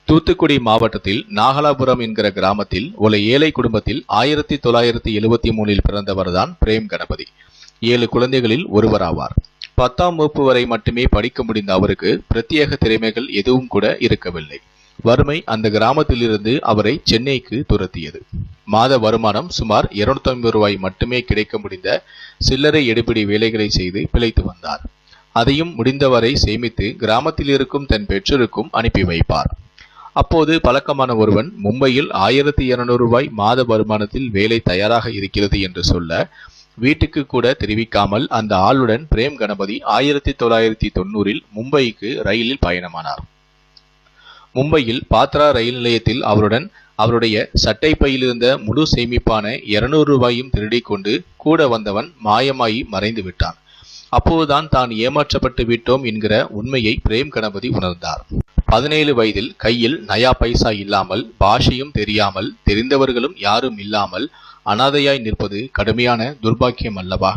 தூத்துக்குடி மாவட்டத்தில் நாகலாபுரம் என்கிற கிராமத்தில் ஒரு ஏழை குடும்பத்தில் 1973 பிறந்தவர்தான் பிரேம் கணபதி. 7 குழந்தைகளில் ஒருவராவார். 10ஆம் வகுப்பு வரை மட்டுமே படிக்க முடிந்த அவருக்கு பிரத்யேக திறமைகள் எதுவும் கூட இருக்கவில்லை. வறுமை அந்த கிராமத்திலிருந்து அவரை சென்னைக்கு துரத்தியது. மாத வருமானம் சுமார் 250 ரூபாய் மட்டுமே கிடைக்க முடிந்த சில்லறை எடுபிடி வேலைகளை செய்து பிழைத்து வந்தார். அதையும் முடிந்தவரை சேமித்து கிராமத்தில் இருக்கும் தன் பெற்றோருக்கும் அனுப்பி வைப்பார். அப்போது பழக்கமான ஒருவன் மும்பையில் 1200 ரூபாய் மாத வருமானத்தில் வேலை தயாராக இருக்கிறது என்று சொல்ல, வீட்டுக்கு கூட தெரிவிக்காமல் அந்த ஆளுடன் பிரேம் கணபதி 1990 மும்பைக்கு ரயிலில் பயணமானார். மும்பையில் பாத்ரா ரயில் நிலையத்தில் அவருடைய சட்டை பையில் இருந்த முழு சேமிப்பான 200 ரூபாயும் திருடி கொண்டு கூட வந்தவன் மாயமாயி மறைந்து விட்டான். அப்போதுதான் தான் ஏமாற்றப்பட்டு விட்டோம் என்கிற உண்மையை பிரேம் கணபதி உணர்ந்தார். 17 வயதில் கையில் நயா பைசா இல்லாமல், பாஷையும் தெரியாமல், தெரிந்தவர்களும் யாரும் இல்லாமல் அனாதையாய் நிற்பது கடுமையான துர்பாக்கியம் அல்லவா?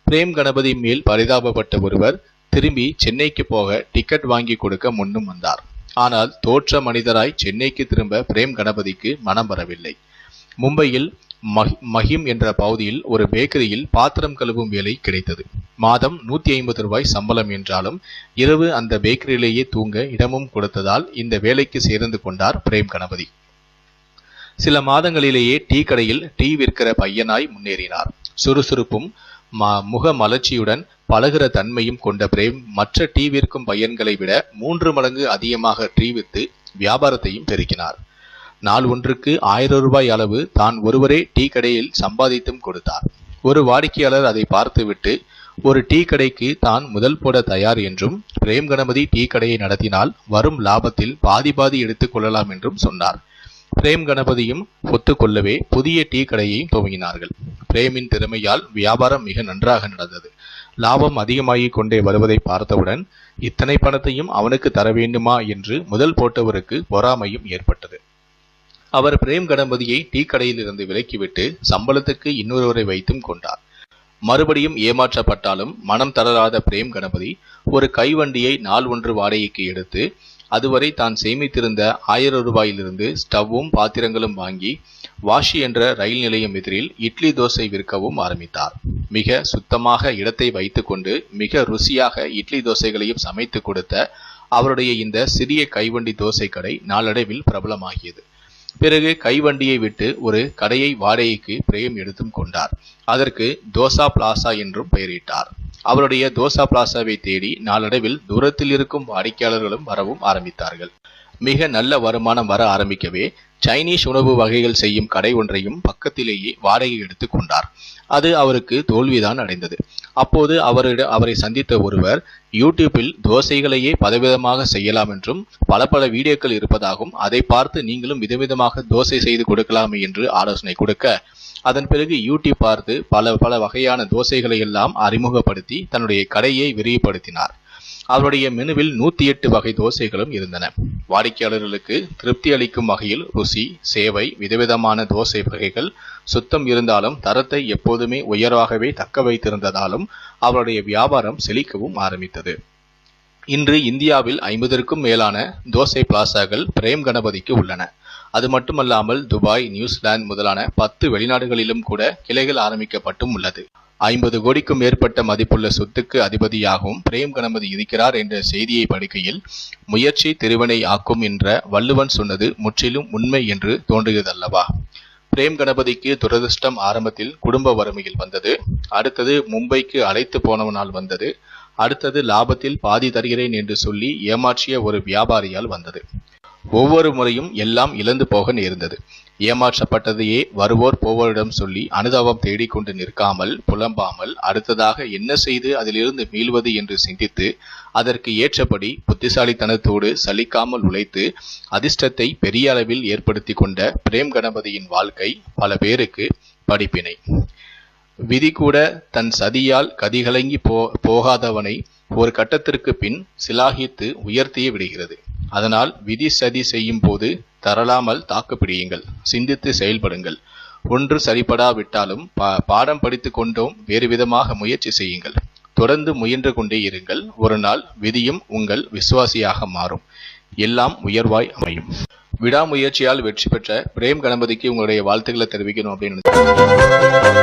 பிரேம் கணபதி மேல் பரிதாபப்பட்ட ஒருவர் திரும்பி சென்னைக்கு போக டிக்கெட் வாங்கி கொடுக்க முன்னும் வந்தார். ஆனால் தோற்ற மனிதராய் சென்னைக்கு திரும்ப பிரேம் கணபதிக்கு மனம் வரவில்லை. மும்பையில் மஹிம் என்ற பகுதியில் ஒரு பேக்கரியில் பாத்திரம் கழுவும் வேலை கிடைத்தது. மாதம் 150 ரூபாய் சம்பளம் என்றாலும் இரவு அந்த பேக்கரியிலேயே தூங்க இடமும் கொடுத்ததால் இந்த வேலைக்கு சேர்ந்து கொண்டார் பிரேம் கணபதி. சில மாதங்களிலேயே டீ கடையில் டீ விற்கிற பையனாய் முன்னேறினார். சுறுசுறுப்பும் முக மலர்ச்சியுடன் பழகிற தன்மையும் கொண்ட பிரேம் மற்ற டீ விற்கும் பையன்களை விட 3 மடங்கு அதிகமாக டீ விற்று வியாபாரத்தையும் பெருக்கினார். நாள் ஒன்றுக்கு 1000 ரூபாய் அளவு தான் ஒருவரே டீ கடையில் சம்பாதித்தும் கொடுத்தார். ஒரு வாடிக்கையாளர் அதை பார்த்துவிட்டு ஒரு டீ கடைக்கு தான் முதல் போட தயார் என்றும், பிரேம் கணபதி டீ கடையை நடத்தினால் வரும் லாபத்தில் பாதி எடுத்துக் கொள்ளலாம் என்றும் சொன்னார். பிரேம் கணபதியும் ஒத்துக்கொள்ளவே புதிய டீ கடையையும் துவங்கினார்கள். பிரேமின் திறமையால் வியாபாரம் மிக நன்றாக நடந்தது. லாபம் அதிகமாகிக் கொண்டே வருவதை பார்த்தவுடன் இத்தனை பணத்தையும் அவனுக்கு தர வேண்டுமா என்று முதல் போட்டவருக்கு பொறாமையும் ஏற்பட்டது. அவர் பிரேம் கணபதியை டீ கடையில் இருந்து விலக்கிவிட்டு சம்பளத்துக்கு இன்னொருவரை வைத்தும் கொண்டார். மறுபடியும் ஏமாற்றப்பட்டாலும் மனம் தளராத பிரேம் கணபதி ஒரு கைவண்டியை நாள் ஒன்று வாடகைக்கு எடுத்து அதுவரை தான் சேமித்திருந்த 1000 ரூபாயிலிருந்து ஸ்டவ்வும் பாத்திரங்களும் வாங்கி வாஷி என்ற ரயில் நிலையம் எதிரில் இட்லி தோசை விற்கவும் ஆரம்பித்தார். மிக சுத்தமாக இடத்தை வைத்துக்கொண்டு மிக ருசியாக இட்லி தோசைகளையும் சமைத்து கொடுத்த அவருடைய இந்த சிறிய கைவண்டி தோசை கடை நாளடைவில் பிரபலமாகியது. பிறகு கைவண்டியை விட்டு ஒரு கடையை வாடகைக்கு பிரேம் எடுத்தும் கொண்டார். அதற்கு தோசா பிளாசா என்றும் பெயரிட்டார். அவருடைய தோசா பிளாசாவை தேடி நாளடைவில் தூரத்தில் இருக்கும் வாடிக்கையாளர்களும் வரவும் ஆரம்பித்தார்கள். மிக நல்ல வருமானம் வர ஆரம்பிக்கவே சைனீஸ் உணவு வகைகள் செய்யும் கடை ஒன்றையும் பக்கத்திலேயே வாடகை எடுத்து கொண்டார். அது அவருக்கு தோல்விதான் அடைந்தது. அப்போது அவரை சந்தித்த ஒருவர் யூடியூப்பில் தோசைகளையே பலவிதமாக செய்யலாம் என்றும் பல வீடியோக்கள் இருப்பதாகவும் அதை பார்த்து நீங்களும் விதவிதமாக தோசை செய்து கொடுக்கலாமே என்று ஆலோசனை கொடுக்க, அதன் பிறகு யூடியூப் பார்த்து பல வகையான தோசைகளை எல்லாம் அறிமுகப்படுத்தி தன்னுடைய கடையை விரிவுபடுத்தினார். அவருடைய மெனுவில் 108 வகை தோசைகளும் இருந்தன. வாடிக்கையாளர்களுக்கு திருப்தி அளிக்கும் வகையில் ருசி, சேவை, விதவிதமான தோசை வகைகள், சுத்தம் இருந்தாலும் தரத்தை எப்போதுமே உயர்வாகவே தக்க வைத்திருந்ததாலும் அவருடைய வியாபாரம் செழிக்கவும் ஆரம்பித்தது. இன்று இந்தியாவில் 50க்கும் மேலான தோசை பிளாசாக்கள் பிரேம் கணபதிக்கு உள்ளன. அது மட்டுமல்லாமல் துபாய், நியூசிலாந்து முதலான 10 வெளிநாடுகளிலும் கூட கிளைகள் ஆரம்பிக்கப்பட்டும் உள்ளது. 50 கோடிக்கும் மேற்பட்ட மதிப்புள்ள சொத்துக்கு அதிபதியாகவும் பிரேம் கணபதி இருக்கிறார் என்ற செய்தியை படிக்கையில் முயற்சி திருவினை ஆக்கும் என்ற வள்ளுவன் சொன்னது முற்றிலும் உண்மை என்று தோன்றுகிறதல்லவா? பிரேம் கணபதிக்கு துரதிர்ஷ்டம் ஆரம்பத்தில் குடும்ப வறுமையில் வந்தது. அடுத்தது மும்பைக்கு அழைத்து போனவனால் வந்தது. அடுத்தது லாபத்தில் பாதி தருகிறேன் என்று சொல்லி ஏமாற்றிய ஒரு வியாபாரியால் வந்தது. ஒவ்வொரு முறையும் எல்லாம் இழந்து போக நேர்ந்தது. ஏமாற்றப்பட்டதையே வருவோர் போவோரிடம் சொல்லி அனுதாபம் தேடிக்கொண்டு நிற்காமல், புலம்பாமல், அடுத்ததாக என்ன செய்து அதிலிருந்து மீள்வது என்று சிந்தித்து அதற்கு ஏற்றபடி புத்திசாலித்தனத்தோடு சலிக்காமல் உழைத்து அதிர்ஷ்டத்தை பெரிய அளவில் ஏற்படுத்தி கொண்ட பிரேம் கணபதியின் வாழ்க்கை பல பேருக்கு படிப்பினை. விதி கூட தன் சதியால் கதிகலங்கி போகாதவனை ஒரு கட்டத்திற்கு பின் சிலாகித்து உயர்த்தியே விடுகிறது. அதனால் விதி சதி செய்யும் போது தரலாமல் தாக்குப்பிடியுங்கள், சிந்தித்து செயல்படுங்கள். ஒன்று சரிபடாவிட்டாலும் பாடம் படித்து கொண்டோம் வேறு விதமாக முயற்சி செய்யுங்கள். தொடர்ந்து முயன்று கொண்டே இருங்கள். ஒரு நாள் விதியும் உங்கள் விசுவாசியாக மாறும். எல்லாம் உயர்வாய் அமையும். விடாமுயற்சியால் வெற்றி பெற்ற பிரேம் கணபதிக்கு உங்களுடைய வாழ்த்துக்களை தெரிவிக்கணும் அப்படின்னு